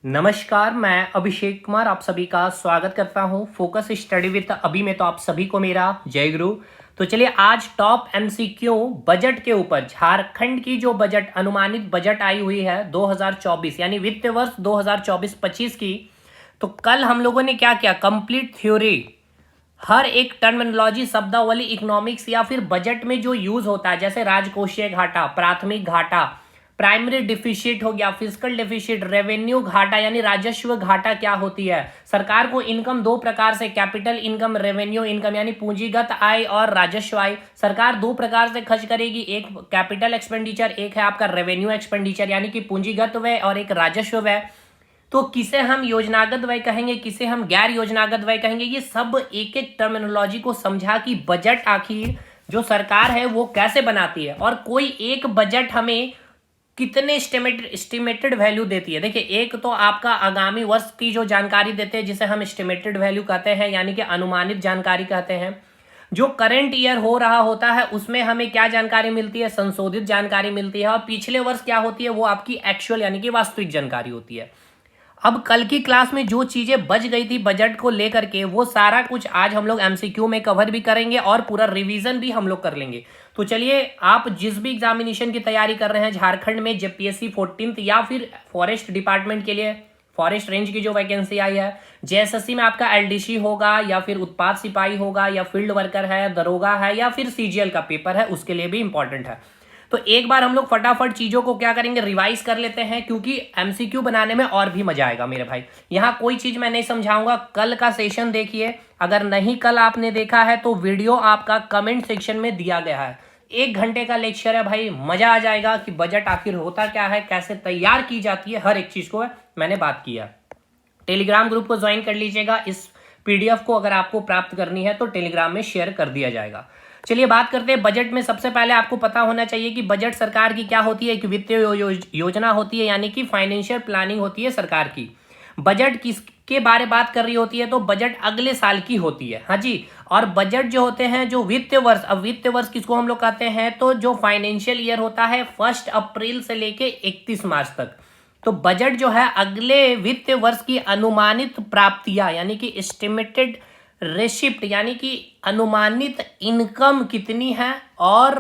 नमस्कार, मैं अभिषेक कुमार आप सभी का स्वागत करता हूं फोकस स्टडी विद अभी में। तो आप सभी को मेरा जय गुरु। तो चलिए आज टॉप एमसीक्यू बजट के ऊपर, झारखंड की जो बजट अनुमानित बजट आई हुई है 2024 यानी वित्त वर्ष 2024-25 की। तो कल हम लोगों ने क्या किया, कंप्लीट थ्योरी, हर एक टर्मिनोलॉजी शब्दावली इकोनॉमिक्स या फिर बजट में जो यूज होता है, जैसे राजकोषीय घाटा, प्राथमिक घाटा, प्राइमरी डिफिसिट हो गया, फिजिकल डिफिसिट, रेवेन्यू घाटा यानी राजस्व घाटा क्या होती है। सरकार को इनकम दो प्रकार से, कैपिटल इनकम, रेवेन्यू इनकम यानी पूंजीगत आय और राजस्व आय। सरकार दो प्रकार से खर्च करेगी, एक कैपिटल एक्सपेंडिचर, एक है आपका रेवेन्यू एक्सपेंडिचर यानी कि पूंजीगत व्यय, और एक राजस्व व्यय। तो किसे हम योजनागत व्यय कहेंगे, किसे हम गैर योजनागत व्यय कहेंगे, ये सब एक एक टर्मिनोलॉजी को समझा कि बजट आखिर जो सरकार है वो कैसे बनाती है और कोई एक बजट हमें कितने एस्टिमेटेड वैल्यू देती है। देखिए, एक तो आपका आगामी वर्ष की जो जानकारी देते हैं जिसे हम एस्टिमेटेड वैल्यू कहते हैं यानी कि अनुमानित जानकारी कहते हैं। जो करंट ईयर हो रहा होता है उसमें हमें क्या जानकारी मिलती है, संशोधित जानकारी मिलती है। और पिछले वर्ष क्या होती है, वो आपकी एक्चुअल यानी कि वास्तविक जानकारी होती है। अब कल की क्लास में जो चीजें बच गई थी बजट को लेकर के, वो सारा कुछ आज हम लोग एमसीक्यू में कवर भी करेंगे और पूरा रिवीजन भी हम लोग कर लेंगे। तो चलिए, आप जिस भी एग्जामिनेशन की तैयारी कर रहे हैं झारखंड में, जेपीएससी 14th या फिर फॉरेस्ट डिपार्टमेंट के लिए, फॉरेस्ट रेंज की जो वैकेंसी आई है, जेएसएससी में आपका एलडीसी होगा या फिर उत्पाद सिपाही होगा या फील्ड वर्कर है, दरोगा है या फिर सीजीएल का पेपर है, उसके लिए भी इंपॉर्टेंट है। तो एक बार हम लोग फटाफट चीजों को क्या करेंगे, रिवाइज कर लेते हैं, क्योंकि एमसीक्यू बनाने में और भी मजा आएगा मेरे भाई। यहाँ कोई चीज मैं नहीं समझाऊंगा, कल का सेशन देखिए। अगर नहीं कल आपने देखा है तो वीडियो आपका कमेंट सेक्शन में दिया गया है। 1 घंटे का लेक्चर है भाई, मजा आ जाएगा कि बजट आखिर होता क्या है, कैसे तैयार की जाती है, हर एक चीज को मैंने बात किया। टेलीग्राम ग्रुप को ज्वाइन कर लीजिएगा, इस पीडीएफ को अगर आपको प्राप्त करनी है तो टेलीग्राम में शेयर कर दिया जाएगा। चलिए बात करते हैं बजट में। सबसे पहले आपको पता होना चाहिए कि बजट सरकार की क्या होती है, एक वित्तीय योजना होती है यानी कि फाइनेंशियल प्लानिंग होती है सरकार की। बजट किसके बारे बात कर रही होती है, तो बजट अगले साल की होती है। हाँ जी। और बजट जो होते हैं जो वित्तीय वर्ष, अब वित्तीय वर्ष किसको हम लोग कहते हैं, तो जो फाइनेंशियल ईयर होता है 1 अप्रैल से लेके 31 मार्च तक। तो बजट जो है अगले वित्तीय वर्ष की अनुमानित प्राप्तियां यानी कि एस्टिमेटेड रेसिप्ट यानी कि अनुमानित इनकम कितनी है और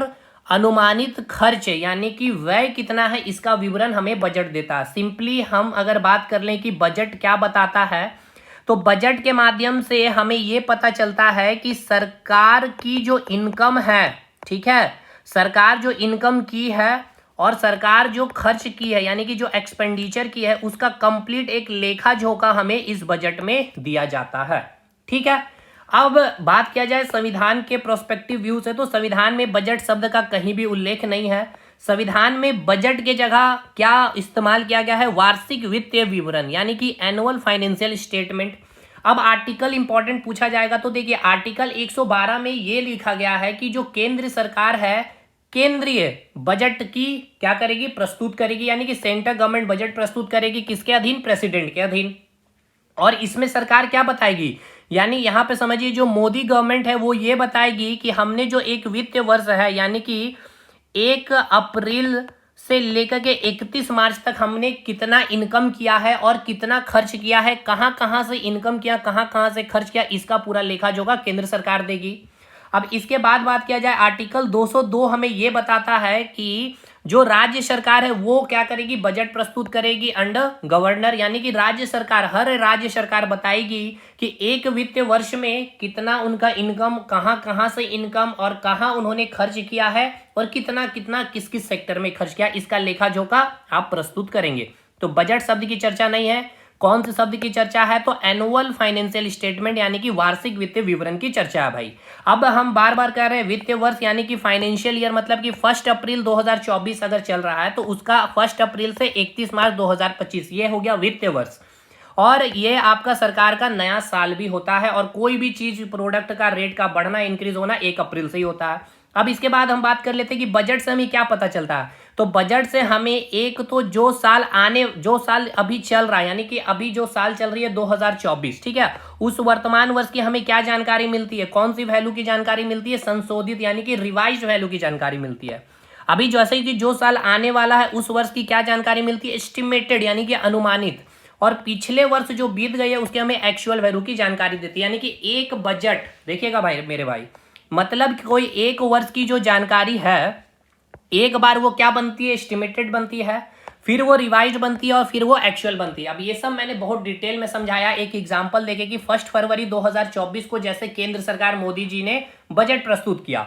अनुमानित खर्च यानी कि व्यय कितना है, इसका विवरण हमें बजट देता है। सिंपली हम अगर बात कर लें कि बजट क्या बताता है, तो बजट के माध्यम से हमें यह पता चलता है कि सरकार की जो इनकम है, ठीक है, सरकार जो इनकम की है और सरकार जो खर्च की है यानी कि जो एक्सपेंडिचर की है, उसका कंप्लीट एक लेखा जोखा हमें इस बजट में दिया जाता है। ठीक है। अब बात किया जाए संविधान के प्रोस्पेक्टिव व्यू से, तो संविधान में बजट शब्द का कहीं भी उल्लेख नहीं है। संविधान में बजट के जगह क्या इस्तेमाल किया गया है, वार्षिक वित्तीय विवरण यानी कि एनुअल फाइनेंशियल स्टेटमेंट। अब आर्टिकल इंपॉर्टेंट पूछा जाएगा, तो देखिए आर्टिकल 112 में ये लिखा गया है कि जो केंद्र सरकार है केंद्रीय बजट की क्या करेगी, प्रस्तुत करेगी, यानी कि सेंट्रल गवर्नमेंट बजट प्रस्तुत करेगी किसके अधीन, प्रेसिडेंट के अधीन। और इसमें सरकार क्या बताएगी, यानी यहां पे समझिए जो मोदी गवर्नमेंट है वो ये बताएगी कि हमने जो एक वित्तीय वर्ष है यानी कि 1 अप्रैल से लेकर के 31 मार्च तक हमने कितना इनकम किया है और कितना खर्च किया है, कहां कहां से इनकम किया, कहां कहां से खर्च किया, इसका पूरा लेखा जोखा केंद्र सरकार देगी। अब इसके बाद बात किया जाए, आर्टिकल 202 हमें यह बताता है कि जो राज्य सरकार है वो क्या करेगी, बजट प्रस्तुत करेगी अंडर गवर्नर, यानी कि राज्य सरकार, हर राज्य सरकार बताएगी कि एक वित्तीय वर्ष में कितना उनका इनकम, कहां कहां से इनकम और कहां उन्होंने खर्च किया है और कितना कितना किस किस सेक्टर में खर्च किया, इसका लेखा जोखा आप प्रस्तुत करेंगे। तो बजट शब्द की चर्चा नहीं है, कौन से शब्द की चर्चा है, तो एनुअल फाइनेंशियल स्टेटमेंट यानी कि वार्षिक वित्तीय विवरण की चर्चा है भाई। अब हम बार बार कह रहे हैं वित्तीय वर्ष यानी कि फाइनेंशियल ईयर, मतलब कि 1 अप्रैल 2024 अगर चल रहा है तो उसका 1 अप्रैल से 31 मार्च 2025 ये हो गया वित्तीय वर्ष। और ये आपका सरकार का नया साल भी होता है और कोई भी चीज प्रोडक्ट का रेट का बढ़ना इंक्रीज होना 1 अप्रैल से ही होता है। अब इसके बाद हम बात कर लेते हैं कि बजट से हमें क्या पता चलता है, तो बजट से हमें एक तो जो साल अभी चल रहा है यानी कि अभी जो साल चल रही है 2024, ठीक है, उस वर्तमान वर्ष की हमें क्या जानकारी मिलती है, कौन सी वैल्यू की जानकारी मिलती है, संशोधित यानी कि रिवाइज्ड वैल्यू की जानकारी मिलती है। अभी जैसे कि जो साल आने वाला है उस वर्ष की क्या जानकारी मिलती है, एस्टिमेटेड यानी कि अनुमानित। और पिछले वर्ष जो बीत गई है उसके हमें एक्चुअल वैल्यू की जानकारी देती है। यानी कि एक बजट, देखिएगा भाई मेरे भाई, मतलब कि कोई एक वर्ष की जो जानकारी है एक बार वो क्या बनती है, एस्टिमेटेड बनती है, फिर वो रिवाइज बनती है और फिर वो एक्चुअल बनती है। अब ये सब मैंने बहुत डिटेल में समझाया एक एग्जांपल देके कि 1 फरवरी 2024 को जैसे केंद्र सरकार मोदी जी ने बजट प्रस्तुत किया,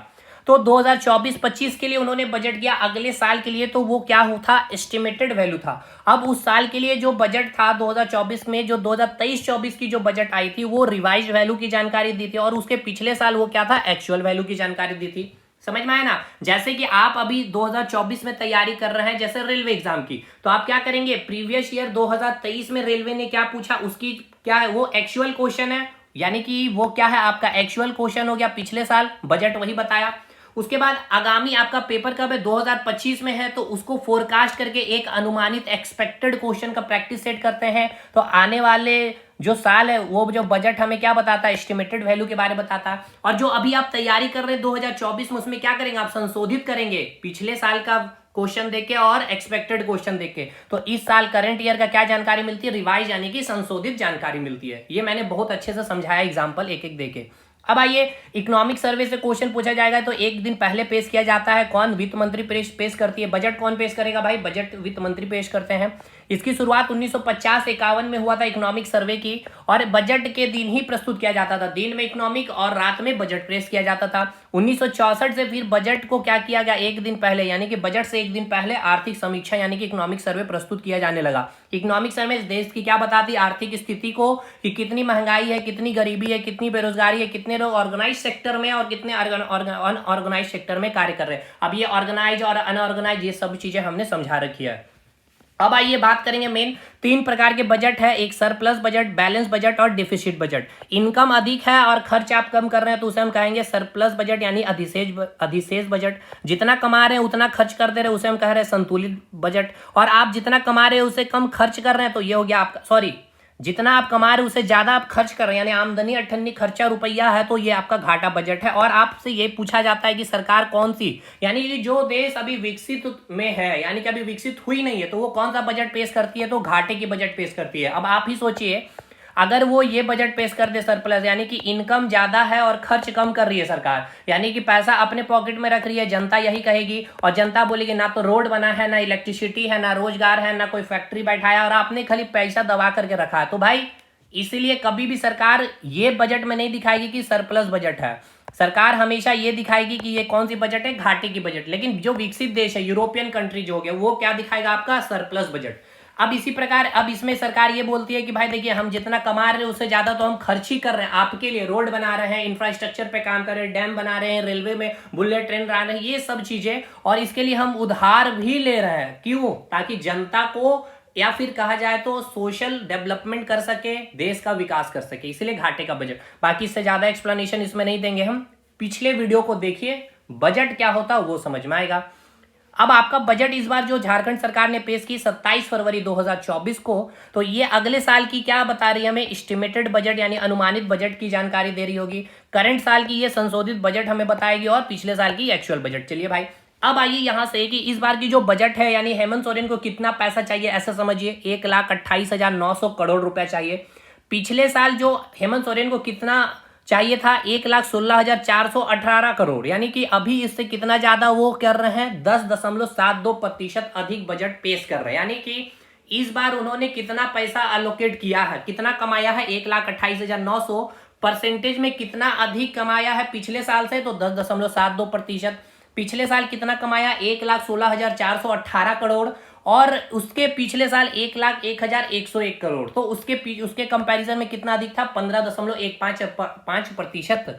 तो 2024-25 के लिए उन्होंने बजट किया, अगले साल के लिए तो वो क्या था, एस्टिमेटेड वैल्यू था। अब उस साल के लिए जो बजट था 2024 में, जो 2023-24 की जो बजट आई थी वो रिवाइज वैल्यू की जानकारी दी थी, और उसके पिछले साल वो क्या था, एक्चुअल वैल्यू की जानकारी दी थी। समझ में आया ना। जैसे कि आप अभी 2024 में तैयारी कर रहे हैं जैसे रेलवे एग्जाम की, तो आप क्या करेंगे, प्रीवियस ईयर 2023 में रेलवे ने क्या पूछा, उसकी क्या है, वो एक्चुअल क्वेश्चन है, यानी कि वो क्या है, आपका एक्चुअल क्वेश्चन हो गया, पिछले साल बजट वही बताया। उसके बाद आगामी आपका पेपर कब है, 2025 में है, तो उसको फोरकास्ट करके एक अनुमानित एक्सपेक्टेड क्वेश्चन का प्रैक्टिस सेट करते हैं। तो आने वाले जो साल है वो जो बजट हमें क्या बताता है, एस्टिमेटेड वैल्यू के बारे में बताता है। और जो अभी आप तैयारी कर रहे हैं 2024 में, उसमें क्या करेंगे, आप संशोधित करेंगे पिछले साल का क्वेश्चन देके और एक्सपेक्टेड क्वेश्चन देके। तो इस साल करंट ईयर का क्या जानकारी मिलती है, रिवाइज यानी कि संशोधित जानकारी मिलती है। ये मैंने बहुत अच्छे से समझाया एग्जाम्पल एक एक देके। अब आइए, इकोनॉमिक सर्वे से क्वेश्चन पूछा जाएगा तो एक दिन पहले पेश किया जाता है, कौन, वित्त मंत्री पेश करती है। बजट कौन पेश करेगा भाई, बजट वित्त मंत्री पेश करते हैं। इसकी शुरुआत 1950-51 में हुआ था इकोनॉमिक सर्वे की, और बजट के दिन ही प्रस्तुत किया जाता था, दिन में इकोनॉमिक और रात में बजट पेश किया जाता था। 1964 से फिर बजट को क्या किया गया, एक दिन पहले, यानी कि बजट से एक दिन पहले आर्थिक समीक्षा यानी कि इकोनॉमिक सर्वे प्रस्तुत किया जाने लगा। इकोनॉमिक सर्वे देश की क्या बताती, आर्थिक स्थिति को, कि कितनी महंगाई है, कितनी गरीबी है, कितनी बेरोजगारी है, कितने लोग ऑर्गेनाइज सेक्टर में और कितने अनऑर्गेनाइज सेक्टर में कार्य कर रहे हैं। अब ये ऑर्गेनाइज और अनऑर्गेनाइज ये सब चीजें हमने समझा रखी है। अब आइए बात करेंगे मेन 3 प्रकार के बजट है, एक सरप्लस बजट, बैलेंस बजट और डिफिसिट बजट। इनकम अधिक है और खर्च आप कम कर रहे हैं तो उसे हम कहेंगे सरप्लस बजट यानी अधिशेष बजट। जितना कमा रहे हैं उतना खर्च कर दे रहे हैं उसे हम कह रहे हैं संतुलित बजट। और आप जितना कमा रहे हैं उसे कम खर्च कर रहे हैं तो ये हो गया आपका, सॉरी, जितना आप कमा रहे हैं उससे ज्यादा आप खर्च कर रहे हैं, यानी आमदनी अठन्नी खर्चा रुपया है, तो ये आपका घाटा बजट है। और आपसे ये पूछा जाता है कि सरकार कौन सी, यानी कि जो देश अभी विकसित में है, यानी कि अभी विकसित हुई नहीं है, तो वो कौन सा बजट पेश करती है, तो घाटे की बजट पेश करती है। अब आप ही सोचिए, अगर वो ये बजट पेश कर दे सरप्लस, यानी कि इनकम ज्यादा है और खर्च कम कर रही है सरकार, यानी कि पैसा अपने पॉकेट में रख रही है, जनता यही कहेगी, और जनता बोलेगी ना तो रोड बना है, ना इलेक्ट्रिसिटी है, ना रोजगार है, ना कोई फैक्ट्री बैठाया, और आपने खाली पैसा दबा करके रखा है। तो भाई इसीलिए कभी भी सरकार ये बजट में नहीं दिखाएगी कि सरप्लस बजट है, सरकार हमेशा ये दिखाएगी कि ये कौन सी बजट है, घाटे की बजट। लेकिन जो विकसित देश है, यूरोपियन कंट्री जो हो गया, वो क्या दिखाएगा, आपका सरप्लस बजट। अब इसी प्रकार अब इसमें सरकार ये बोलती है कि भाई देखिए, हम जितना कमा रहे हैं उससे ज्यादा तो हम खर्च ही कर रहे हैं, आपके लिए रोड बना रहे हैं, इंफ्रास्ट्रक्चर पे काम कर रहे हैं, डैम बना रहे हैं, रेलवे में बुलेट ट्रेन बना रहे हैं, ये सब चीजें, और इसके लिए हम उधार भी ले रहे हैं। क्यों, ताकि जनता को, या फिर कहा जाए तो सोशल डेवलपमेंट कर सके, देश का विकास कर सके, इसलिए घाटे का बजट। बाकी इससे ज्यादा एक्सप्लेनेशन इसमें नहीं देंगे हम, पिछले वीडियो को देखिए, बजट क्या होता है वो समझ में आएगा। अब आपका बजट इस बार जो झारखंड सरकार ने पेश की 27 फरवरी 2024 को, तो ये अगले साल की क्या बता रही है हमें, एस्टिमेटेड बजट यानी अनुमानित बजट की जानकारी दे रही होगी। करंट साल की ये संशोधित बजट हमें बताएगी और पिछले साल की एक्चुअल बजट। चलिए भाई, अब आइए यहां से कि इस बार की जो बजट है, यानी हेमंत सोरेन को कितना पैसा चाहिए, ऐसा समझिए 1,28,900 करोड़ रुपया चाहिए। पिछले साल जो हेमंत सोरेन को कितना चाहिए था, 1,16,418 करोड़, यानी कि अभी इससे कितना ज्यादा वो कर रहे हैं, 10.72% अधिक बजट पेश कर रहे हैं। यानी कि इस बार उन्होंने कितना पैसा अलोकेट किया है, कितना कमाया है, 1,28,900, परसेंटेज में कितना अधिक कमाया है पिछले साल से, तो 10.72%। पिछले साल कितना कमाया, 1,16,418 करोड़, और उसके पिछले साल 1,01,101 करोड़, तो उसके कंपैरिजन में कितना अधिक था, 15.15%।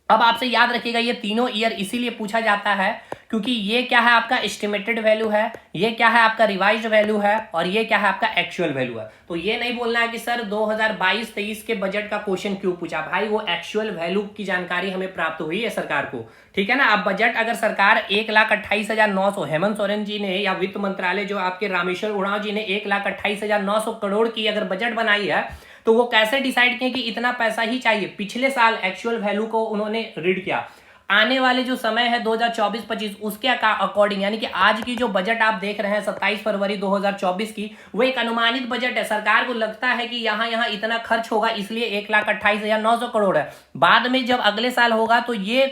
अब आपसे याद रखिएगा ये तीनों ईयर इसीलिए पूछा जाता है क्योंकि ये क्या है, आपका एस्टिमेटेड वैल्यू है, ये क्या है, आपका रिवाइज्ड वैल्यू है, और ये क्या है, आपका एक्चुअल वैल्यू है। तो ये नहीं बोलना है कि सर 2022-23 के बजट का क्वेश्चन क्यों पूछा, भाई वो एक्चुअल वैल्यू की जानकारी हमें प्राप्त हुई है सरकार को, ठीक है ना। अब बजट अगर सरकार 1,28,900, हेमंत सोरेन जी ने या वित्त मंत्रालय जो आपके रामेश्वर उरांव जी ने 1,28,900 करोड़ की अगर बजट बनाई है, तो वो कैसे डिसाइड किए कि इतना पैसा ही चाहिए, पिछले साल एक्चुअल वैल्यू को उन्होंने रीड किया। आने वाले जो समय है 2024-25 उसके अकॉर्डिंग, यानी कि आज की जो बजट आप देख रहे हैं 27 फरवरी 2024 की, वो एक अनुमानित बजट है। सरकार को लगता है कि यहाँ इतना खर्च होगा, इसलिए 1,28,900 करोड़ है। बाद में जब अगले साल होगा तो ये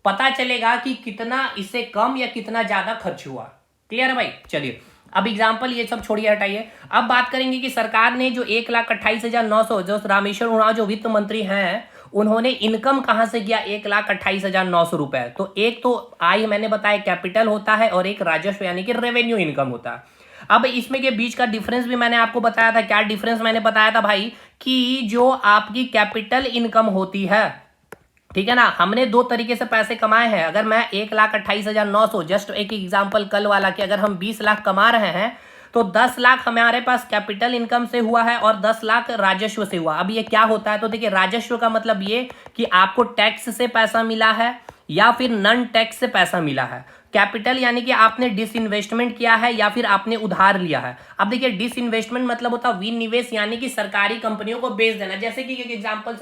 पता चलेगा कि कितना इससे कम या कितना ज्यादा खर्च हुआ। क्लियर है भाई? चलिए अब एग्जाम्पल ये सब छोड़िए, हटाइए। अब बात करेंगे कि सरकार ने जो 1,28,900, जो रामेश्वर उरांव जो वित्त मंत्री हैं, उन्होंने इनकम कहां से किया 1,28,900 रुपए। तो एक तो आय मैंने बताया कैपिटल होता है और एक राजस्व यानी कि रेवेन्यू इनकम होता है। अब इसमें के बीच का डिफरेंस भी मैंने आपको बताया था। क्या डिफरेंस मैंने बताया था भाई? कि जो आपकी कैपिटल इनकम होती है, ठीक है ना, हमने दो तरीके से पैसे कमाए हैं। अगर मैं 1,28,900, जस्ट एक एग्जांपल कल वाला, कि अगर हम 20 लाख कमा रहे हैं तो 10 लाख हमारे पास कैपिटल इनकम से हुआ है और 10 लाख राजस्व से हुआ। अब ये क्या होता है? तो देखिए, राजस्व का मतलब ये कि आपको टैक्स से पैसा मिला है या फिर नॉन टैक्स से पैसा मिला है। कैपिटल यानी कि आपने डिसइन्वेस्टमेंट किया है या फिर आपने उधार लिया है। अब देखिए, डिसइन्वेस्टमेंट मतलब होता है विनिवेश, यानी कि सरकारी कंपनियों को बेच देना। जैसे कि एक एग्जांपल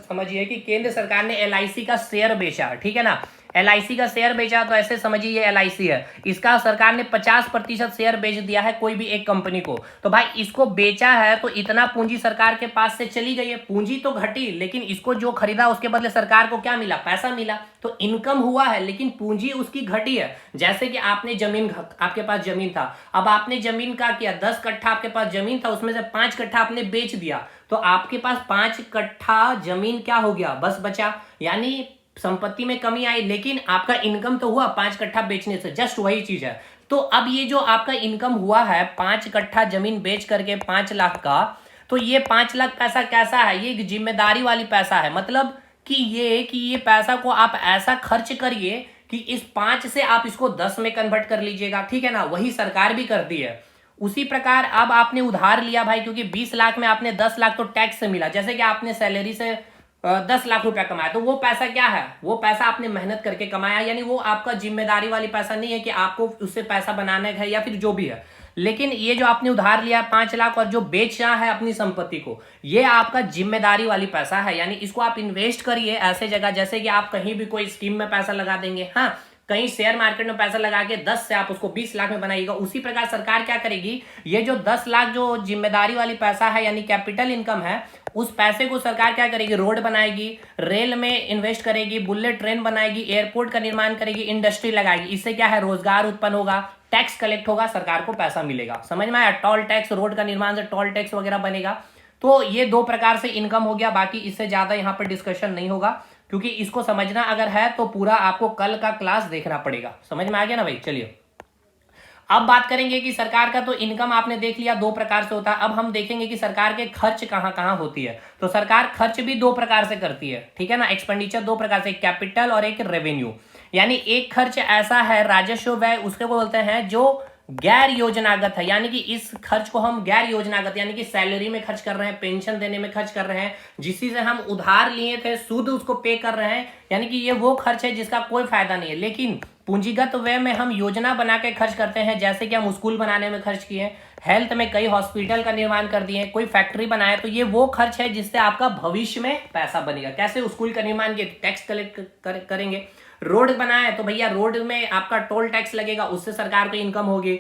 समझिए कि केंद्र सरकार ने LIC का शेयर बेचा, ठीक है ना, LIC का शेयर बेचा, तो ऐसे समझिए ये LIC है, इसका सरकार ने 50% शेयर बेच दिया है कोई भी एक कंपनी को। तो भाई इसको बेचा है तो इतना पूंजी सरकार के पास से चली गई है। पूंजी तो घटी, लेकिन इसको जो खरीदा उसके बदले सरकार को क्या मिला? पैसा मिला। तो इनकम हुआ है लेकिन पूंजी उसकी घटी है। जैसे कि आपने जमीन, आपके पास जमीन था, अब आपने जमीन का किया 10 कट्ठा आपके पास जमीन था, उसमें से 5 कट्ठा आपने बेच दिया, तो आपके पास 5 कट्ठा जमीन क्या हो गया? बस बचा, यानी संपत्ति में कमी आई, लेकिन आपका इनकम तो हुआ 5 कट्ठा बेचने से। जस्ट वही चीज है। तो अब ये जो आपका इनकम हुआ है 5 कट्ठा जमीन बेच करके 5 लाख का, तो ये 5 लाख पैसा कैसा है? ये एक जिम्मेदारी वाली पैसा है। मतलब कि ये पैसा को आप ऐसा खर्च करिए कि इस 5 से आप इसको 10 में कन्वर्ट कर लीजिएगा, ठीक है ना। वही सरकार भी करती है। उसी प्रकार अब आपने उधार लिया भाई, क्योंकि 20 लाख में आपने 10 लाख तो टैक्स से मिला। जैसे कि आपने सैलरी से 10 लाख रुपया कमाया, तो वो पैसा क्या है? वो पैसा आपने मेहनत करके कमाया, यानी वो आपका जिम्मेदारी वाली पैसा नहीं है कि आपको उससे पैसा बनाना है या फिर जो भी है। लेकिन ये जो आपने उधार लिया 5 लाख और जो बेचा है अपनी संपत्ति को, ये आपका जिम्मेदारी वाली पैसा है। यानी इसको आप इन्वेस्ट करिए ऐसे जगह, जैसे कि आप कहीं भी कोई स्कीम में पैसा लगा देंगे, हाँ, कहीं शेयर मार्केट में पैसा लगा के 10 से आप उसको 20 लाख में बनाइएगा। उसी प्रकार सरकार क्या करेगी? ये जो 10 लाख जो जिम्मेदारी वाली पैसा है यानी कैपिटल इनकम है, उस पैसे को सरकार क्या करेगी? रोड बनाएगी, रेल में इन्वेस्ट करेगी, बुलेट ट्रेन बनाएगी, एयरपोर्ट का निर्माण करेगी, इंडस्ट्री लगाएगी। इससे क्या है? रोजगार उत्पन्न होगा, टैक्स कलेक्ट होगा, सरकार को पैसा मिलेगा। समझ में आया? टोल टैक्स, रोड का निर्माण से टोल टैक्स वगैरह बनेगा। तो ये 2 प्रकार से इनकम हो गया। बाकी इससे ज्यादा यहाँ पर डिस्कशन नहीं होगा, क्योंकि इसको समझना अगर है तो पूरा आपको कल का क्लास देखना पड़ेगा। समझ में आ गया ना भाई? चलिए अब बात करेंगे कि सरकार का तो इनकम आपने देख लिया 2 प्रकार से होता है। अब हम देखेंगे कि सरकार के खर्च कहां कहां होती है। तो सरकार खर्च भी 2 प्रकार से करती है, ठीक है ना। एक्सपेंडिचर 2 प्रकार से, कैपिटल और एक रेवेन्यू। यानी एक खर्च ऐसा है राजस्व व्यय, उसके को बोलते हैं जो गैर योजनागत है। यानी कि इस खर्च को हम गैर योजनागत, यानी कि सैलरी में खर्च कर रहे हैं, पेंशन देने में खर्च कर रहे हैं, जिसी से हम उधार लिए थे सूद उसको पे कर रहे हैं, यानी कि ये वो खर्च है जिसका कोई फायदा नहीं है। लेकिन पूंजीगत व्यय में हम योजना बना के खर्च करते हैं, जैसे कि हम स्कूल बनाने में खर्च किए, हेल्थ में कई हॉस्पिटल का निर्माण कर दिए, कोई फैक्ट्री बनाया, तो ये वो खर्च है जिससे आपका भविष्य में पैसा बनेगा। कैसे? स्कूल का निर्माण किए, टैक्स कलेक्ट करेंगे। रोड बनाए तो भैया रोड में आपका टोल टैक्स लगेगा, उससे सरकार को इनकम होगी।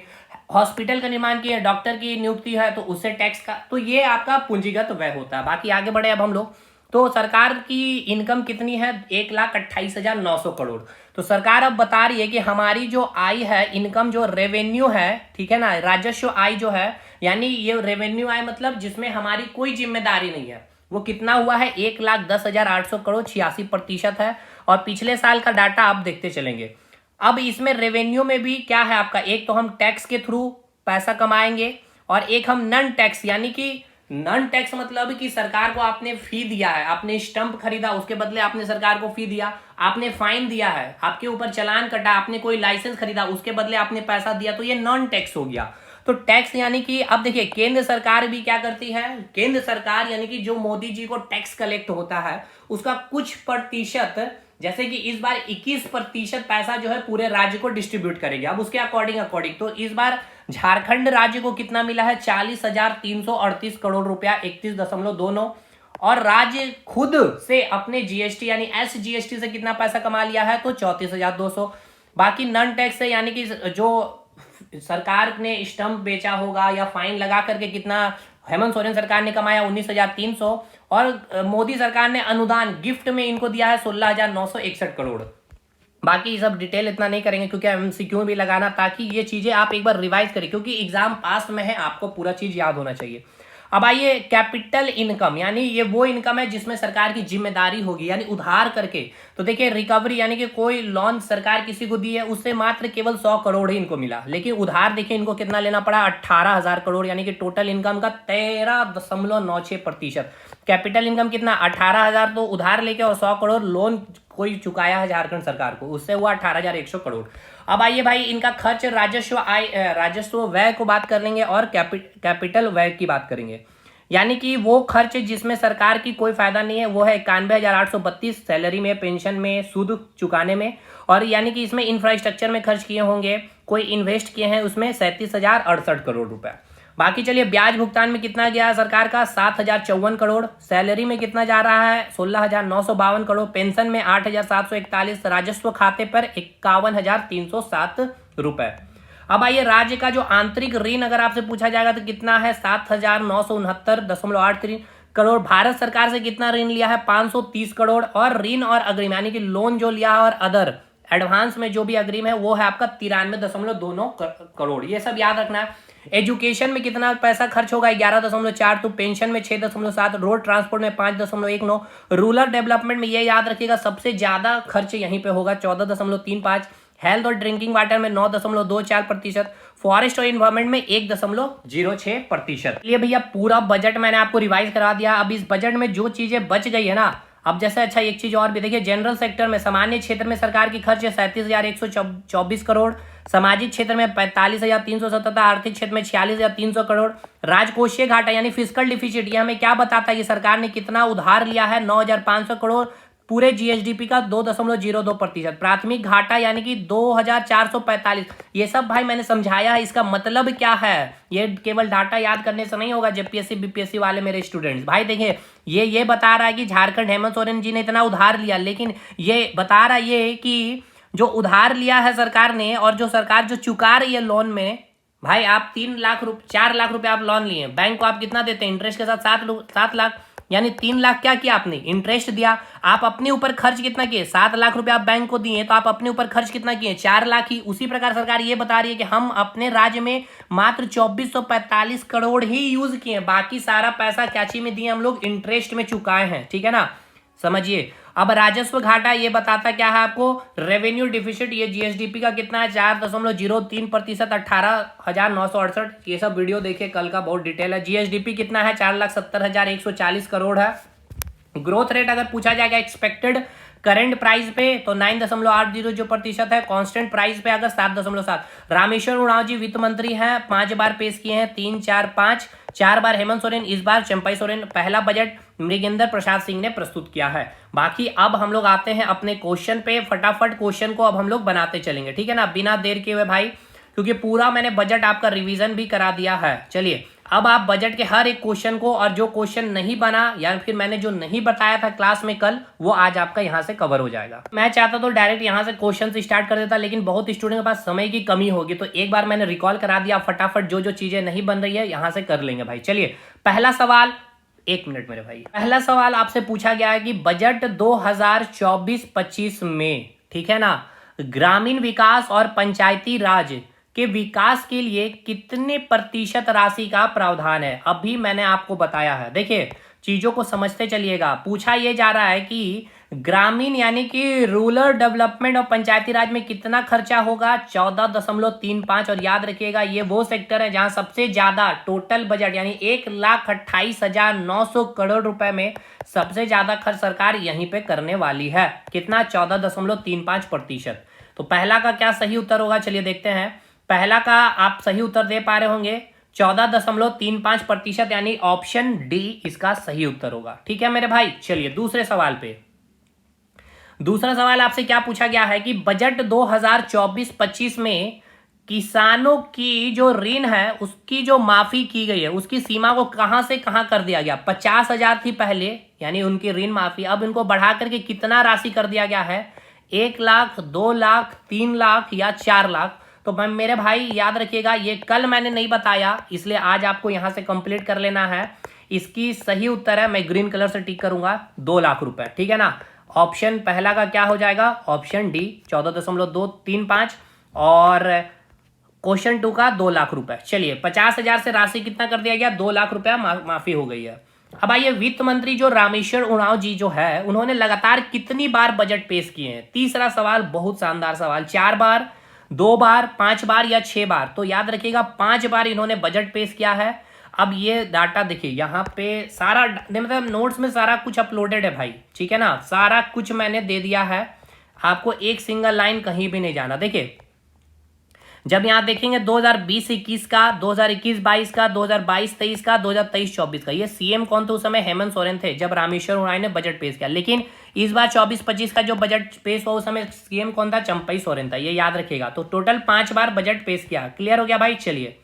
हॉस्पिटल का निर्माण किया, डॉक्टर की नियुक्ति है तो उससे टैक्स का, तो ये आपका पूंजीगत व्यय होता है। बाकी आगे बढ़े अब हम लोग, तो सरकार की इनकम कितनी है? 1,28,900 करोड़। तो सरकार अब बता रही है कि हमारी जो आय है, इनकम जो रेवेन्यू है, ठीक है ना, राजस्व आय जो है, यानी ये रेवेन्यू आय मतलब जिसमें हमारी कोई जिम्मेदारी नहीं है, वो कितना हुआ है? 1,10,800 करोड़, 86% है। और पिछले साल का डाटा आप देखते चलेंगे। अब इसमें रेवेन्यू में भी क्या है आपका? एक तो हम टैक्स के थ्रू पैसा कमाएंगे और एक हम नॉन टैक्स, यानी कि नॉन टैक्स मतलब कि सरकार को आपने फी दिया है, आपने स्टंप खरीदा उसके बदले आपने सरकार को फी दिया, आपने फाइन दिया है, आपके ऊपर चालान कटा, आपने कोई लाइसेंस खरीदा उसके बदले आपने पैसा दिया, तो ये नॉन टैक्स हो गया। तो टैक्स यानी कि अब देखिए केंद्र सरकार भी क्या करती है? केंद्र सरकार यानी कि जो मोदी जी को टैक्स कलेक्ट होता है उसका कुछ प्रतिशत, जैसे कि इस बार 21% पैसा जो है पूरे राज्य को डिस्ट्रीब्यूट करेगी। अब उसके अकॉर्डिंग तो इस बार झारखंड राज्य को कितना मिला है? 40,338 करोड़ रुपया, 31.29। और राज्य खुद से अपने जीएसटी यानी एसजीएसटी से कितना पैसा कमा लिया है, तो 34,200। बाकी नॉन टैक्स से यानी कि जो सरकार ने स्टंप बेचा होगा या फाइन लगा करके कितना हेमंत सोरेन सरकार ने कमाया, 19,300। और मोदी सरकार ने अनुदान गिफ्ट में इनको दिया है 16,961 करोड़। बाकी सब डिटेल इतना नहीं करेंगे क्योंकि एमसीक्यू भी लगाना, ताकि ये चीजें आप एक बार रिवाइज करें, क्योंकि एग्जाम पास में है, आपको पूरा चीज याद होना चाहिए। अब आइए, कैपिटल इनकम यानी ये वो इनकम है जिसमें सरकार की जिम्मेदारी होगी, यानी उधार करके। तो देखिए, रिकवरी यानी कि कोई लोन सरकार किसी को दी है, उससे मात्र केवल 100 करोड़ ही इनको मिला, लेकिन उधार देखिए इनको कितना लेना पड़ा, 18,000 करोड़, यानी कि टोटल इनकम का 13.96%। कैपिटल इनकम कितना, 18,000 तो उधार लेके और 100 करोड़ लोन कोई चुकाया है झारखंड सरकार को, उससे हुआ 18,100 करोड़। अब आइए भाई, इनका खर्च, राजस्व आय, राजस्व व्यय को बात कर लेंगे और कैपिटल व्यय की बात करेंगे। यानी कि वो खर्च जिसमें सरकार की कोई फायदा नहीं है, वो है 91,832 सैलरी में, पेंशन में, सूद चुकाने में, और यानी कि इसमें इंफ्रास्ट्रक्चर में खर्च किए होंगे, कोई इन्वेस्ट किए हैं उसमें 37,068 करोड़ रुपए। बाकी चलिए, ब्याज भुगतान में कितना गया सरकार का, 7,054 करोड़। सैलरी में कितना जा रहा है, 16,952 करोड़। पेंशन में 8,741। राजस्व खाते पर 51,307 रुपए। अब आइए, राज्य का जो आंतरिक ऋण अगर आपसे पूछा जाएगा तो कितना है, 7,969.83 करोड़। भारत सरकार से कितना ऋण लिया है, 530 करोड़। और ऋण और अग्रिम यानी कि लोन जो लिया है और अदर एडवांस में जो भी अग्रिम है वो है आपका 93.2 करोड़। ये सब याद रखना है। एजुकेशन में कितना पैसा खर्च होगा, 11.4। तो पेंशन में 6.7। रोड ट्रांसपोर्ट में 5.19। रूरल डेवलपमेंट में ये याद रखिएगा सबसे ज्यादा खर्च यहीं पे होगा, 14.35। हेल्थ और ड्रिंकिंग वाटर में 9.24%। फॉरेस्ट और इन्वायरमेंट में 1.06%। ये भैया पूरा बजट मैंने आपको रिवाइज करा दिया। अब इस बजट में जो चीजें बच गई है ना, अब जैसे अच्छा एक चीज और भी देखिए, जनरल सेक्टर में सामान्य क्षेत्र में सरकार की खर्च है 37,124 करोड़। सामाजिक क्षेत्र में 45,377। आर्थिक क्षेत्र में 46,300 करोड़। राजकोषीय घाटा यानी फिस्कल डिफिसिट, ये हमें क्या बताता है कि सरकार ने कितना उधार लिया है, 9,500 करोड़। पूरे जीएसडीपी का 2.02%। प्राथमिक घाटा यानी कि 2,445। ये सब भाई मैंने समझाया है, इसका मतलब क्या है, ये केवल डाटा याद करने से नहीं होगा। जेपीएससी बीपीएससी वाले मेरे स्टूडेंट्स भाई देखिए, ये बता रहा है कि झारखंड हेमंत सोरेन जी ने इतना उधार लिया, लेकिन ये बता रहा है ये कि जो उधार लिया है सरकार ने और जो सरकार जो चुका रही है लोन में, भाई आप 4 लाख रुपए आप लोन लिए, बैंक को आप कितना देते हैं इंटरेस्ट के साथ, 7 लाख, यानी 3 लाख क्या किया आपने, इंटरेस्ट दिया। आप अपने ऊपर खर्च कितना किए, 7 लाख रुपए आप बैंक को दिए, तो आप अपने ऊपर खर्च कितना किए, 4 लाख ही। उसी प्रकार सरकार ये बता रही है कि हम अपने राज्य में मात्र 2,445 करोड़ ही यूज किए, बाकी सारा पैसा क्या चीज में दिए, हम लोग इंटरेस्ट में चुकाए हैं, ठीक है ना, समझिए। अब राजस्व घाटा ये बताता क्या है आपको, रेवेन्यू डिफिसिट, ये जीएसडीपी का कितना है, 4.03%, 18,968। ये सब वीडियो देखिए कल का, बहुत डिटेल है। जीएसडीपी कितना है, 4,70,140 करोड़ है। ग्रोथ रेट अगर पूछा जाएगा एक्सपेक्टेड करंट प्राइस पे तो 9.80 जो प्रतिशत है, कांस्टेंट प्राइस पे अगर 7.7। रामेश्वर उरांव जी वित्त मंत्री हैं, 5 बार पेश किए हैं, 3, 4, 5, 4 बार हेमंत सोरेन, इस बार चंपाई सोरेन। पहला बजट मृगेंद्र प्रसाद सिंह ने प्रस्तुत किया है। बाकी अब हम लोग आते हैं अपने क्वेश्चन पे, फटाफट क्वेश्चन को अब हम लोग बनाते चलेंगे, ठीक है ना, बिना देर किए हुए भाई, क्योंकि पूरा मैंने बजट आपका रिवीजन भी करा दिया है। चलिए अब आप बजट के हर एक क्वेश्चन को, और जो क्वेश्चन नहीं बना या फिर मैंने जो नहीं बताया था क्लास में कल, वो आज आपका यहाँ से कवर हो जाएगा। मैं चाहता तो डायरेक्ट यहाँ से क्वेश्चन से स्टार्ट कर देता, लेकिन बहुत स्टूडेंट के पास समय की कमी होगी, तो एक बार मैंने रिकॉल करा दिया, फटाफट जो जो चीजें नहीं बन रही है यहाँ से कर लेंगे भाई। चलिए पहला सवाल, 1 मिनट मेरे भाई। पहला सवाल आपसे पूछा गया है कि बजट 2024-25 में, ठीक है ना, ग्रामीण विकास और पंचायती राज के विकास के लिए कितने प्रतिशत राशि का प्रावधान है। अभी मैंने आपको बताया है, देखिए चीजों को समझते चलिएगा। पूछा यह जा रहा है कि ग्रामीण यानी कि रूरल डेवलपमेंट और पंचायती राज में कितना खर्चा होगा, 14.35। और याद रखिएगा ये वो सेक्टर है जहां सबसे ज्यादा टोटल बजट यानी 1,28,900 करोड़ रुपए में सबसे ज्यादा खर्च सरकार यहीं पे करने वाली है। कितना, 14.35%। तो पहला का क्या सही उत्तर होगा, चलिए देखते हैं। पहला का आप सही उत्तर दे पा रहे होंगे, 14.35%, यानी ऑप्शन डी इसका सही उत्तर होगा, ठीक है मेरे भाई। चलिए दूसरे सवाल पे। दूसरा सवाल आपसे क्या पूछा गया है कि बजट 2024-25 में किसानों की जो ऋण है उसकी जो माफी की गई है उसकी सीमा को कहां से कहां कर दिया गया। 50,000 थी पहले, यानी उनकी ऋण माफी, अब इनको बढ़ा करके कितना राशि कर दिया गया है, 1 लाख, 2 लाख, 3 लाख या 4 लाख। तो मैं मेरे भाई याद रखिएगा, ये कल मैंने नहीं बताया इसलिए आज आपको यहां से कंप्लीट कर लेना है। इसकी सही उत्तर है, मैं ग्रीन कलर से टिक करूंगा, 2 लाख रुपए, ठीक है ना। ऑप्शन पहला का क्या हो जाएगा, ऑप्शन डी 14.235 और क्वेश्चन 2 का 2 लाख रुपए। चलिए 50,000 से राशि कितना कर दिया गया, 2 लाख रुपया माफी हो गई है। अब आइए वित्त मंत्री जो रामेश्वर उरांव जी जो है उन्होंने लगातार कितनी बार बजट पेश किए हैं। तीसरा सवाल बहुत शानदार सवाल, 4 बार, 2 बार, 5 बार या 6 बार। तो याद रखिएगा 5 बार इन्होंने बजट पेश किया है। अब ये डाटा देखिए यहाँ पे सारा मतलब नोट्स में सारा कुछ अपलोडेड है भाई, ठीक है ना, सारा कुछ मैंने दे दिया है, आपको एक सिंगल लाइन कहीं भी नहीं जाना। देखिए जब यहाँ देखेंगे 2020-21 का, 2021-22 का, 2022-23 का, 2023-24 का, ये सीएम कौन थे उस समय, हेमंत सोरेन थे जब रामेश्वर उरांव ने बजट पेश किया। लेकिन इस बार 24-25 का जो बजट पेश हुआ उस समय सीएम कौन था, चंपई सोरेन था, ये याद रखिएगा। तो टोटल 5 बार बजट पेश किया। क्लियर हो गया भाई। चलिए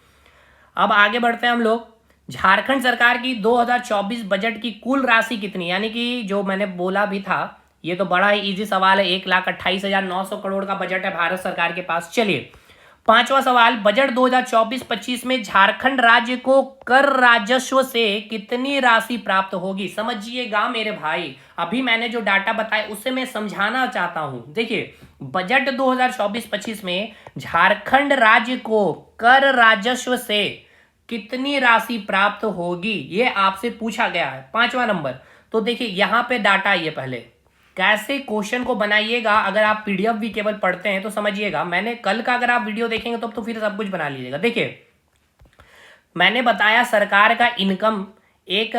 अब आगे बढ़ते हैं हम लोग। झारखंड सरकार की 2024 बजट की कुल राशि कितनी, यानी कि जो मैंने बोला भी था, ये तो बड़ा ही इजी सवाल है, 1,28,900 करोड़ का बजट है भारत सरकार के पास। चलिए पांचवा सवाल, बजट 2024-25 में झारखंड राज्य को कर राजस्व से कितनी राशि प्राप्त होगी। समझिएगा मेरे भाई, अभी मैंने जो डाटा बताया उससे मैं समझाना चाहता हूं। देखिए बजट 2024-25 में झारखंड राज्य को कर राजस्व से कितनी राशि प्राप्त होगी, ये आपसे पूछा गया है, 5वां नंबर। तो देखिए यहां पे डाटा आइए, पहले कैसे क्वेश्चन को बनाइएगा। अगर आप पीडीएफ भी केवल पढ़ते हैं तो समझिएगा, मैंने कल का अगर आप वीडियो देखेंगे तो फिर सब कुछ बना लीजिएगा। देखिए मैंने बताया सरकार का इनकम, एक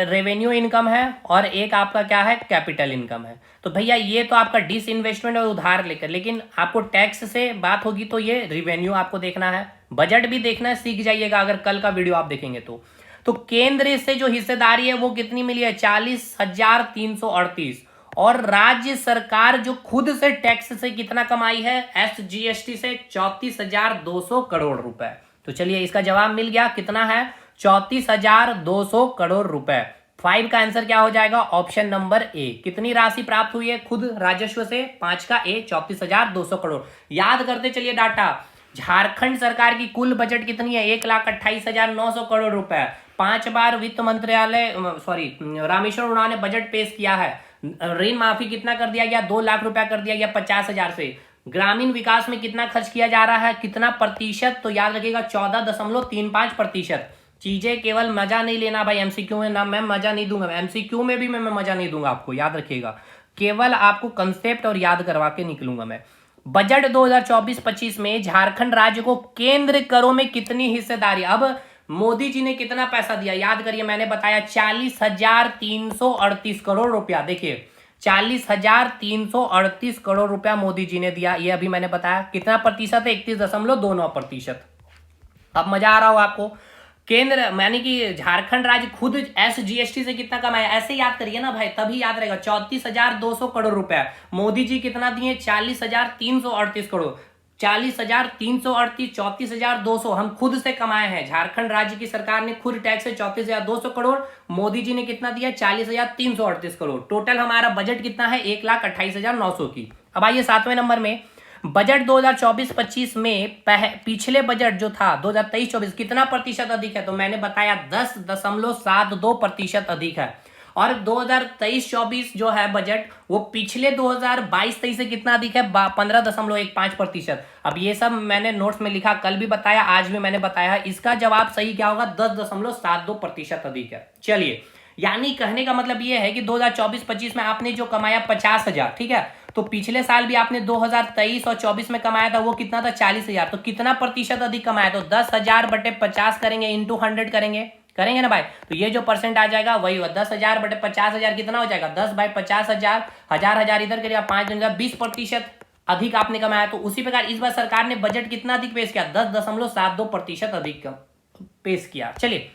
रेवेन्यू इनकम है और एक आपका क्या है, कैपिटल इनकम है। तो भैया ये तो आपका डिस इन्वेस्टमेंट और उधार लेकर, लेकिन आपको टैक्स से बात होगी तो ये रिवेन्यू आपको देखना है, बजट भी देखना है, सीख जाइएगा अगर कल का वीडियो आप देखेंगे तो केंद्र से जो हिस्सेदारी है वो कितनी मिली है, 40,338। और राज्य सरकार जो खुद से टैक्स से कितना कमाई है, एसजीएसटी से 34,200 करोड़ रुपए। तो चलिए इसका जवाब मिल गया, कितना है, 34,200 करोड़ रुपए। 5 का आंसर क्या हो जाएगा, ऑप्शन नंबर ए। कितनी राशि प्राप्त हुई है खुद राजस्व से, 5 का ए, 34,200 करोड़। याद करते चलिए डाटा, झारखंड सरकार की कुल बजट कितनी है, 1,28,900 करोड़ रुपए। 5 बार वित्त मंत्रालय रामेश्वर उरांव ने बजट पेश किया है। ऋण माफी कितना कर दिया गया, 2 लाख रुपया कर दिया गया 50,000 से। ग्रामीण विकास में कितना खर्च किया जा रहा है, कितना प्रतिशत, तो याद रखिएगा 14.35%। चीजें केवल मजा नहीं लेना भाई, एमसीक्यू में ना मैं मजा नहीं दूंगा, एमसीक्यू में भी मैं मजा नहीं दूंगा आपको, याद रखिएगा, केवल आपको कंसेप्ट और याद करवा के निकलूंगा मैं। बजट 2024-25 में झारखंड राज्य को केंद्र करों में कितनी हिस्सेदारी, अब मोदी जी ने कितना पैसा दिया, याद करिए, मैंने बताया 40,338 करोड़ रुपया। देखिए 40,338 करोड़ रुपया मोदी जी ने दिया, ये अभी मैंने बताया। कितना प्रतिशत है, 31.29%। अब मजा आ रहा हो आपको। केंद्र यानी कि झारखंड राज्य खुद एसजीएसटी से कितना कमाया, ऐसे याद करिए ना भाई, तभी याद रहेगा। 34,200 करोड़ रुपया। मोदी जी कितना दिए, 40,338 करोड़। 40,338, 34,200 हम खुद से कमाए हैं। झारखंड राज्य की सरकार ने खुद टैक्स से 34,200 करोड़, मोदी जी ने कितना दिया, 40,338 करोड़। टोटल हमारा बजट कितना है, 1,28,900 की। अब आइए 7वें नंबर में, बजट 2024-25 में पिछले बजट जो था 2023-24 कितना प्रतिशत अधिक है, तो मैंने बताया 10.72% अधिक है। और 2023-24 जो है बजट वो पिछले 2022-23 से कितना अधिक है, 15.15%। अब ये सब मैंने नोट्स में लिखा, कल भी बताया, आज भी मैंने बताया है। इसका जवाब सही क्या होगा, 10.72% अधिक है। चलिए यानी कहने का मतलब ये है कि 2024-25 में आपने जो कमाया 50,000, ठीक है, तो पिछले साल भी आपने 2023 और 24 में कमाया था, वो कितना था, 40,000। तो कितना प्रतिशत अधिक कमाया, तो 10,000 बटे 50 करेंगे, इंटू 100 करेंगे ना भाई, तो ये जो परसेंट आ जाएगा वही हुआ। 10,000 बटे 50,000 कितना हो जाएगा, 10/50,000, हजार इधर करिए, 5 अधिक आपने कमाया। तो उसी प्रकार इस बार सरकार ने बजट कितना अधिक पेश किया, 10.72% अधिक पेश किया। चलिए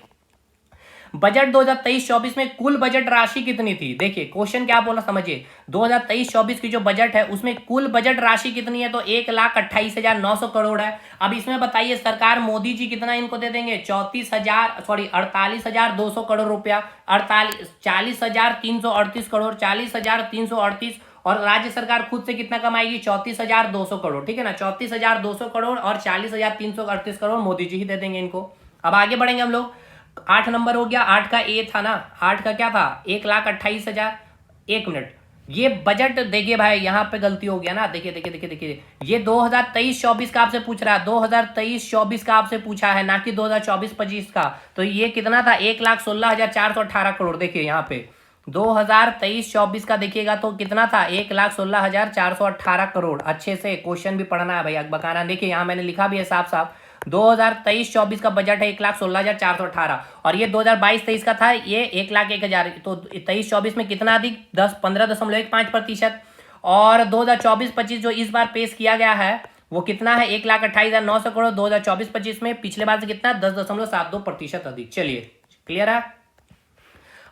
बजट 2023-24 में कुल बजट राशि कितनी थी? देखिए क्वेश्चन क्या बोला समझिए, 2023-24 की जो बजट है उसमें कुल बजट राशि कितनी है? तो 1,28,900 करोड़ है। अब इसमें बताइए सरकार मोदी जी कितना इनको दे देंगे? 48,200 करोड़ रुपया, 40,338 करोड़, 40,338, और राज्य सरकार खुद से कितना कमाएगी? 34,200 करोड़। ठीक है ना, 34,200 करोड़ और 40,338 करोड़ मोदी जी ही दे देंगे इनको। अब आगे बढ़ेंगे हम लोग। 8 नंबर हो गया, 8 का ए था ना, 8 का क्या था? 1,28,000। एक मिनट, ये बजट देखिए भाई, यहाँ पे गलती हो गया ना। देखिए देखिए देखिए देखिए, ये 2023-24 का आपसे पूछ रहा है, 2023-24 का आपसे पूछा है, ना कि 2024-25 का। तो ये कितना था? 1,16,418 करोड़। देखिए यहाँ पे 2023-24 का देखिएगा तो कितना था? 1,16,418 करोड़। अच्छे से क्वेश्चन भी पढ़ना है भाई, बकाना। देखिए यहाँ मैंने लिखा भी है साफ साफ, 2023-24 का बजट है 1,16,418, और ये 2022-23 का था ये 1,01,000। तो 23-24 में कितना अधिक? 15.15%। और 2024-25 जो इस बार पेश किया गया है वो कितना है? 1,28,900 करोड़ 2024-25 में। पिछले बार से कितना? 10.72% अधिक। चलिए क्लियर है।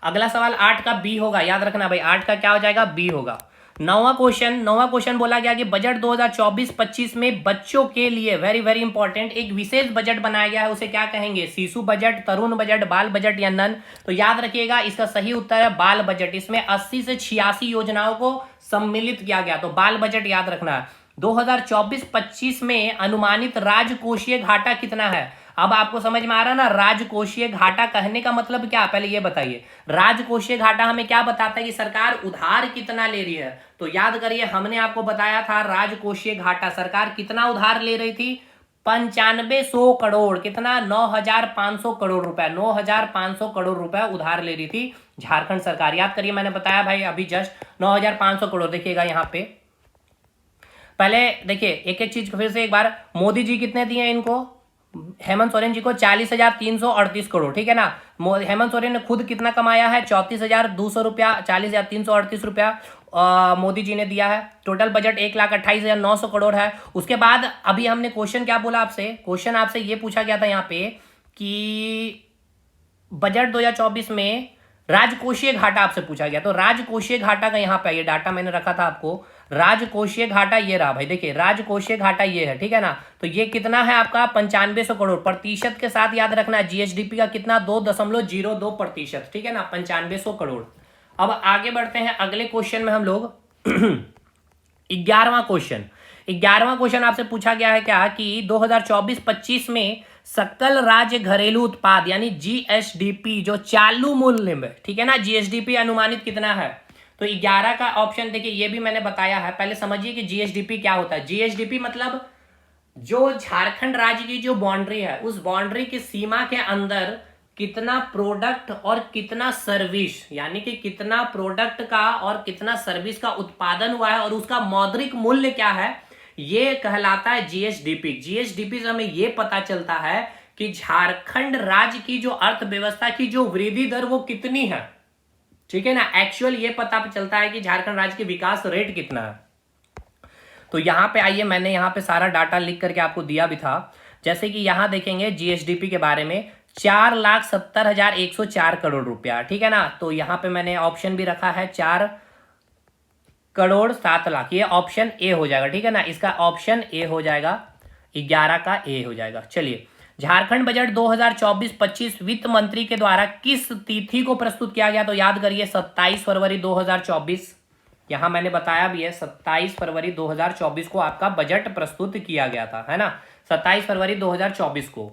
अगला सवाल 8 का बी होगा, याद रखना भाई, 8 का क्या हो जाएगा? बी होगा। नौवां क्वेश्चन बोला गया कि बजट 2024-25 में बच्चों के लिए वेरी वेरी इंपॉर्टेंट एक विशेष बजट बनाया गया है, उसे क्या कहेंगे? शिशु बजट, तरुण बजट, बाल बजट या नन? तो याद रखिएगा इसका सही उत्तर है बाल बजट। इसमें 80 से 86 योजनाओं को सम्मिलित किया गया, तो बाल बजट याद रखना है। 2024-25 में अनुमानित राजकोषीय घाटा कितना है? अब आपको समझ में आ रहा है ना, राजकोषीय घाटा कहने का मतलब क्या? पहले ये बताइए, राजकोषीय घाटा हमें क्या बताता है कि सरकार उधार कितना ले रही है। तो याद करिए हमने आपको बताया था राजकोषीय घाटा सरकार कितना उधार ले रही थी? 9500 करोड़। कितना? 9,500 करोड़ रुपए, 9,500 करोड़ रुपए उधार ले रही थी झारखंड सरकार। याद करिए मैंने बताया भाई अभी जस्ट 9,500 करोड़। देखिएगा यहाँ पे पहले देखिए एक एक चीज फिर से एक बार, मोदी जी कितने दिए इनको? हेमंत सोरेन जी को 40,338 करोड़। ठीक है ना, हेमंत सोरेन ने खुद कितना कमाया है? 34,200 रुपया, 40,338 रुपया मोदी जी ने दिया है। टोटल बजट 1,28,900 करोड़ है। उसके बाद अभी हमने क्वेश्चन क्या बोला आपसे? क्वेश्चन आपसे ये पूछा गया था यहाँ पे कि बजट 2024 में राजकोषीय घाटा आपसे पूछा गया, तो राजकोषीय घाटा का यहाँ पे ये डाटा मैंने रखा था आपको। राजकोषीय घाटा ये रहा भाई, देखिए राजकोषीय घाटा ये है। ठीक है ना, तो ये कितना है आपका? 9500 करोड़। प्रतिशत के साथ याद रखना है, जीएसडीपी का कितना? 2.02%। ठीक है ना, 9500 करोड़। अब आगे बढ़ते हैं अगले क्वेश्चन में हम लोग। 11वां क्वेश्चन आपसे पूछा गया है क्या कि 2024-25 में सकल राज्य घरेलू उत्पाद यानी जीएसडीपी जो चालू मूल्य में, ठीक है ना, जीएसडीपी अनुमानित कितना है? तो 11 का ऑप्शन देखिए, ये भी मैंने बताया है। पहले समझिए कि जीएसडीपी क्या होता है। जीएसडीपी मतलब जो झारखंड राज्य की जो बाउंड्री है उस बाउंड्री की सीमा के अंदर कितना प्रोडक्ट और कितना सर्विस, यानी कि कितना प्रोडक्ट का और कितना सर्विस का उत्पादन हुआ है और उसका मौद्रिक मूल्य क्या है, ये कहलाता है जीएसडीपी। जीएसडीपी से हमें ये पता चलता है कि झारखंड राज्य की जो अर्थव्यवस्था की जो वृद्धि दर वो कितनी है। ठीक है ना, एक्चुअल ये पता चलता है कि झारखंड राज्य की विकास रेट कितना है। तो यहां पे आइए, मैंने यहां पे सारा डाटा लिख करके आपको दिया भी था। जैसे कि यहां देखेंगे जीएसडीपी के बारे में 4,70,104 करोड़ रुपया। ठीक है ना, तो यहां पे मैंने ऑप्शन भी रखा है 4,07,00,000, ये ऑप्शन ए हो जाएगा। ठीक है ना, इसका ऑप्शन ए हो जाएगा, 11 का ए हो जाएगा। चलिए, झारखंड बजट 2024-25 वित्त मंत्री के द्वारा किस तिथि को प्रस्तुत किया गया? तो याद करिए 27 फरवरी 2024। यहां मैंने बताया भी है 27 फरवरी 2024 को आपका बजट प्रस्तुत किया गया था, है ना, 27 फरवरी 2024 को।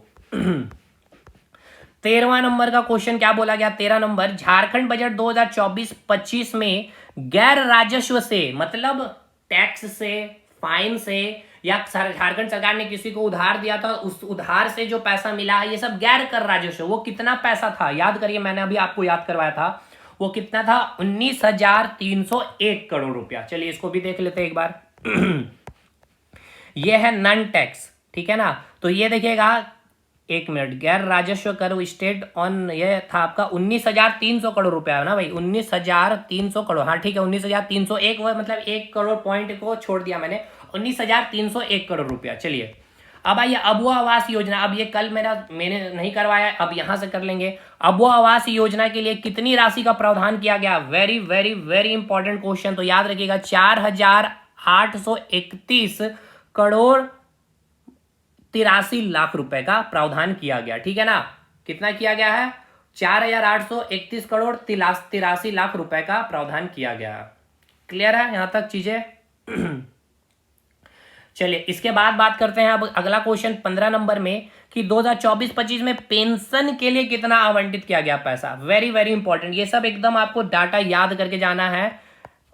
13वां नंबर का क्वेश्चन क्या बोला गया? 13 नंबर, झारखंड बजट 2024-25 में गैर राजस्व से, मतलब टैक्स से, फाइन से, या झारखंड सरकार ने किसी को उधार दिया था उस उधार से जो पैसा मिला है, ये सब गैर कर राजस्व, वो कितना पैसा था? याद करिए, मैंने अभी आपको याद करवाया था, वो कितना था? 19,301 करोड़ रुपया। चलिए इसको भी देख लेते हैं एक बार। ये है नन टैक्स। ठीक है ना, तो ये देखिएगा, एक मिनट, गैर राजस्व कर स्टेट ऑन, ये था आपका 19,300 करोड़ रुपया है ना भाई, 19,300 करोड़। हाँ ठीक है, 19,301, मतलब 1 करोड़ पॉइंट को छोड़ दिया मैंने, 19,301 करोड़ रुपया। चलिए अब आइए अबुआ आवास योजना, अब ये कल मैंने नहीं करवाया, अब यहां से कर लेंगे। अबुआ आवास योजना के लिए कितनी राशि का प्रावधान किया गया? Very very very important question, तो याद रखिएगा 4,831 करोड़ 83 लाख रुपए का प्रावधान किया गया, ठीक है ना। कितना किया गया है? 4,831 करोड़ 83 लाख रुपए का प्रावधान किया गया। क्लियर है यहां तक चीजें? चलिए इसके बाद बात करते हैं अब अगला क्वेश्चन 15 नंबर में कि 2024-25 में पेंशन के लिए कितना आवंटित किया गया पैसा। वेरी वेरी इंपॉर्टेंट, ये सब एकदम आपको डाटा याद करके जाना है।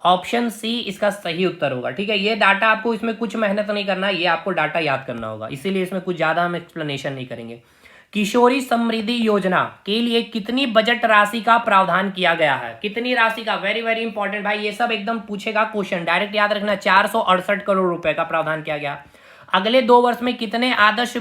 ऑप्शन सी इसका सही उत्तर होगा, ठीक है। ये डाटा आपको, इसमें कुछ मेहनत नहीं करना, ये आपको डाटा याद करना होगा, इसीलिए इसमें कुछ ज्यादा हम एक्सप्लेनेशन नहीं करेंगे। किशोरी समृद्धि योजना के लिए कितनी बजट राशि का प्रावधान किया गया है? कितनी राशि का? वेरी वेरी इंपॉर्टेंट भाई, ये सब एकदम पूछेगा क्वेश्चन, डायरेक्ट याद रखना। 468 करोड़ रुपए का प्रावधान किया गया। अगले 2 वर्ष में कितने आदर्श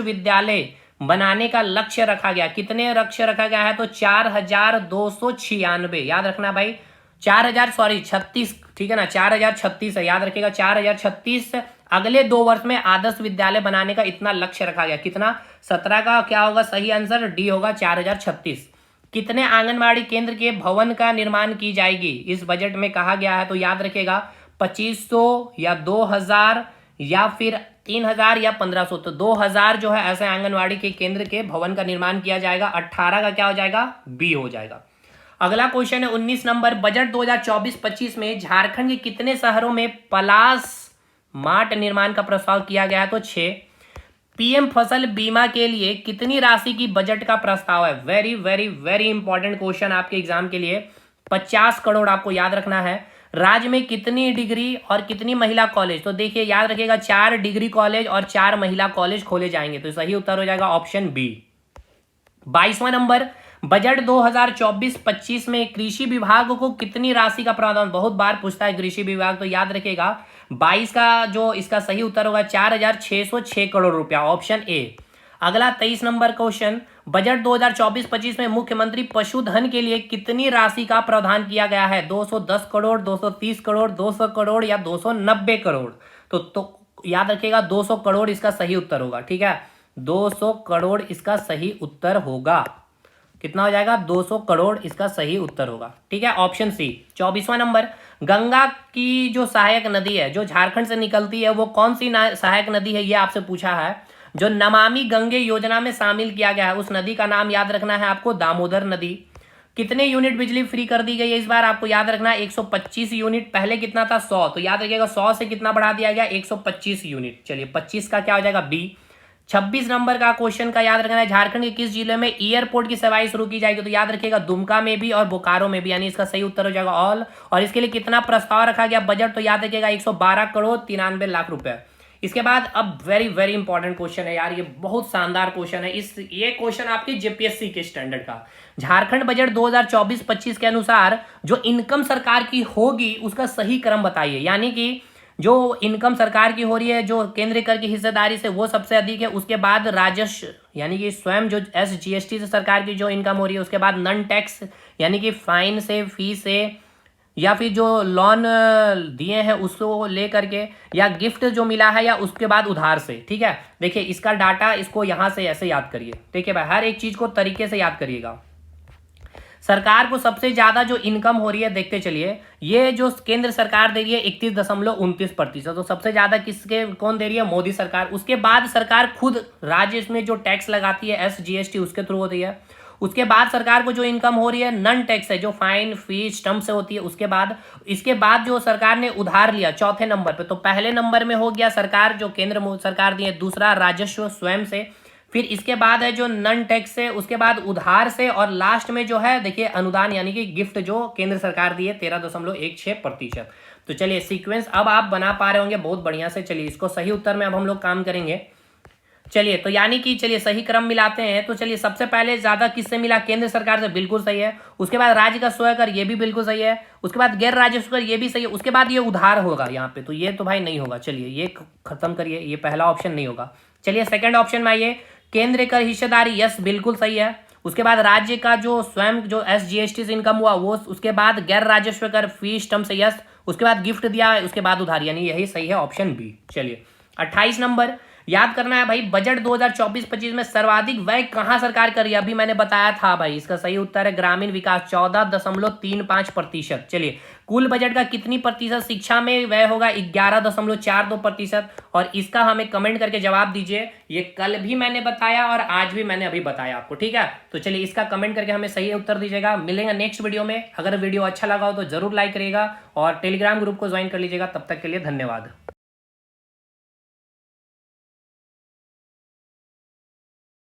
विद्यालय बनाने का लक्ष्य रखा गया? कितने लक्ष्य रखा गया है? तो 4,296, याद रखना भाई। 36, ठीक है ना, 4,036 है, याद रखिएगा 4,036। अगले 2 वर्ष में आदर्श विद्यालय बनाने का इतना लक्ष्य रखा गया। कितना? 17 का क्या होगा सही आंसर? डी होगा 4,036। कितने आंगनबाड़ी केंद्र के भवन का निर्माण की जाएगी इस बजट में कहा गया है? तो याद रखिएगा 2500 या 2000 या फिर 3000 या 1500। तो 2000 जो है ऐसे आंगनबाड़ी के केंद्र के भवन का निर्माण किया जाएगा। 18 का क्या हो जाएगा? बी हो जाएगा। अगला क्वेश्चन है 19 नंबर, बजट 2024-25 में झारखंड के कितने शहरों में पलास मार्ट निर्माण का प्रस्ताव किया गया है? तो 6। पीएम फसल बीमा के लिए कितनी राशि की बजट का प्रस्ताव है? Very very very important question आपके एग्जाम के लिए। 50 करोड़ आपको याद रखना है। राज्य में कितनी डिग्री और कितनी महिला कॉलेज? तो देखिए याद रखिएगा 4 डिग्री कॉलेज और 4 महिला कॉलेज खोले जाएंगे, तो सही उत्तर हो जाएगा ऑप्शन बी। 22वां नंबर, बजट 2024-25 में कृषि विभाग को कितनी राशि का प्रावधान? बहुत बार पूछता है कृषि विभाग, तो याद रखिएगा 22 का जो इसका सही उत्तर होगा 4,606 करोड़ रुपया, ऑप्शन ए। अगला 23 नंबर क्वेश्चन, बजट 2024-25 में मुख्यमंत्री पशुधन के लिए कितनी राशि का प्रावधान किया गया है? 210 करोड़, 230 करोड़, 200 करोड़ या 290 करोड़? तो याद रखिएगा 200 करोड़ इसका सही उत्तर होगा, ठीक है। 200 करोड़ इसका सही उत्तर होगा। कितना हो जाएगा? 200 करोड़ इसका सही उत्तर होगा, ठीक है, ऑप्शन सी। 24वां नंबर, गंगा की जो सहायक नदी है जो झारखंड से निकलती है वो कौन सी सहायक नदी है? ये आपसे पूछा है। जो नमामि गंगे योजना में शामिल किया गया है उस नदी का नाम याद रखना है आपको, दामोदर नदी। कितने यूनिट बिजली फ्री कर दी गई है इस बार? आपको याद रखना है 125 यूनिट। पहले कितना था? 100, तो याद रखिएगा 100 से कितना बढ़ा दिया गया? 125 यूनिट। चलिए 25 का क्या हो जाएगा? बी। 26 नंबर का क्वेश्चन का याद रखना है, झारखंड के किस जिले में एयरपोर्ट की सेवाएं शुरू की जाएगी? तो याद रखिएगा दुमका में भी और बोकारो में भी, यानी इसका सही उत्तर हो जाएगा ऑल। और इसके लिए कितना प्रस्ताव रखा गया बजट? तो याद रखिएगा 112 करोड़ 93 लाख रुपए। इसके बाद अब वेरी वेरी इंपॉर्टेंट क्वेश्चन है यार, ये बहुत शानदार क्वेश्चन है। ये क्वेश्चन आपके जेपीएससी के स्टैंडर्ड का। झारखंड बजट 2024-25 के अनुसार जो इनकम सरकार की होगी उसका सही क्रम बताइए। यानी कि जो इनकम सरकार की हो रही है जो केंद्रीय कर की हिस्सेदारी से वो सबसे अधिक है, उसके बाद राजस्व यानी कि स्वयं जो SGST से सरकार की जो इनकम हो रही है, उसके बाद नन टैक्स यानी कि फाइन से, फी से, या फिर जो लोन दिए हैं उसको लेकर के, या गिफ्ट जो मिला है, या उसके बाद उधार से, ठीक है। देखिए इसका डाटा, इसको यहाँ से ऐसे याद करिए, ठीक है भाई, हर एक चीज को तरीके से याद करिएगा। सरकार को सबसे ज्यादा जो इनकम हो रही है देखते चलिए, ये जो केंद्र सरकार दे रही है 31.29%, तो सबसे ज्यादा किसके कौन दे रही है? मोदी सरकार। उसके बाद सरकार खुद राज्य में जो टैक्स लगाती है SGST उसके थ्रू होती है। उसके बाद सरकार को जो इनकम हो रही है नन टैक्स है, जो फाइन फी स्टम्प से होती है। उसके बाद इसके बाद जो सरकार ने उधार लिया चौथे नंबर पे, तो पहले नंबर में हो गया सरकार जो केंद्र सरकार दी है, दूसरा राजस्व स्वयं से, फिर इसके बाद है जो नन टैक्स से, उसके बाद उधार से, और लास्ट में जो है देखिए अनुदान यानी कि गिफ्ट जो केंद्र सरकार दी है 13.16%। तो चलिए सीक्वेंस अब आप बना पा रहे होंगे बहुत बढ़िया से। चलिए इसको सही उत्तर में अब हम लोग काम करेंगे। चलिए तो यानी कि चलिए सही क्रम मिलाते हैं। तो चलिए सबसे पहले ज्यादा किससे मिला? केंद्र सरकार से, बिल्कुल सही है। उसके बाद राज्य का स्वयं कर, ये भी बिल्कुल सही है। उसके बाद गैर राजस्व कर, ये भी सही है। उसके बाद ये उधार होगा यहाँ पे, तो ये तो भाई नहीं होगा। चलिए ये खत्म करिए, ये पहला ऑप्शन नहीं होगा। चलिए सेकंड ऑप्शन में आइए, केंद्र कर हिस्सेदारी, यस बिल्कुल सही है। उसके बाद राज्य का जो स्वयं जो SGST से इनकम हुआ वो, उसके बाद गैर राजस्व कर फी स्टम्प से, यस। उसके बाद गिफ्ट दिया है, उसके बाद उधार, यानी यही सही है ऑप्शन बी। चलिए 28 नंबर, याद करना है भाई, बजट 2024-25 में सर्वाधिक व्यय कहां सरकार कर रही है, अभी मैंने बताया था भाई। इसका सही उत्तर है ग्रामीण विकास, 14.35%। चलिए, कुल बजट का कितनी प्रतिशत शिक्षा में व्यय होगा, 11.42%। और इसका हमें कमेंट करके जवाब दीजिए। ये कल भी मैंने बताया और आज भी मैंने अभी बताया आपको, ठीक है। तो चलिए, इसका कमेंट करके हमें सही उत्तर दीजिएगा। मिलेंगे नेक्स्ट वीडियो में। अगर वीडियो अच्छा लगा हो तो जरूर लाइक करिएगा और टेलीग्राम ग्रुप को ज्वाइन कर लीजिएगा। तब तक के लिए धन्यवाद।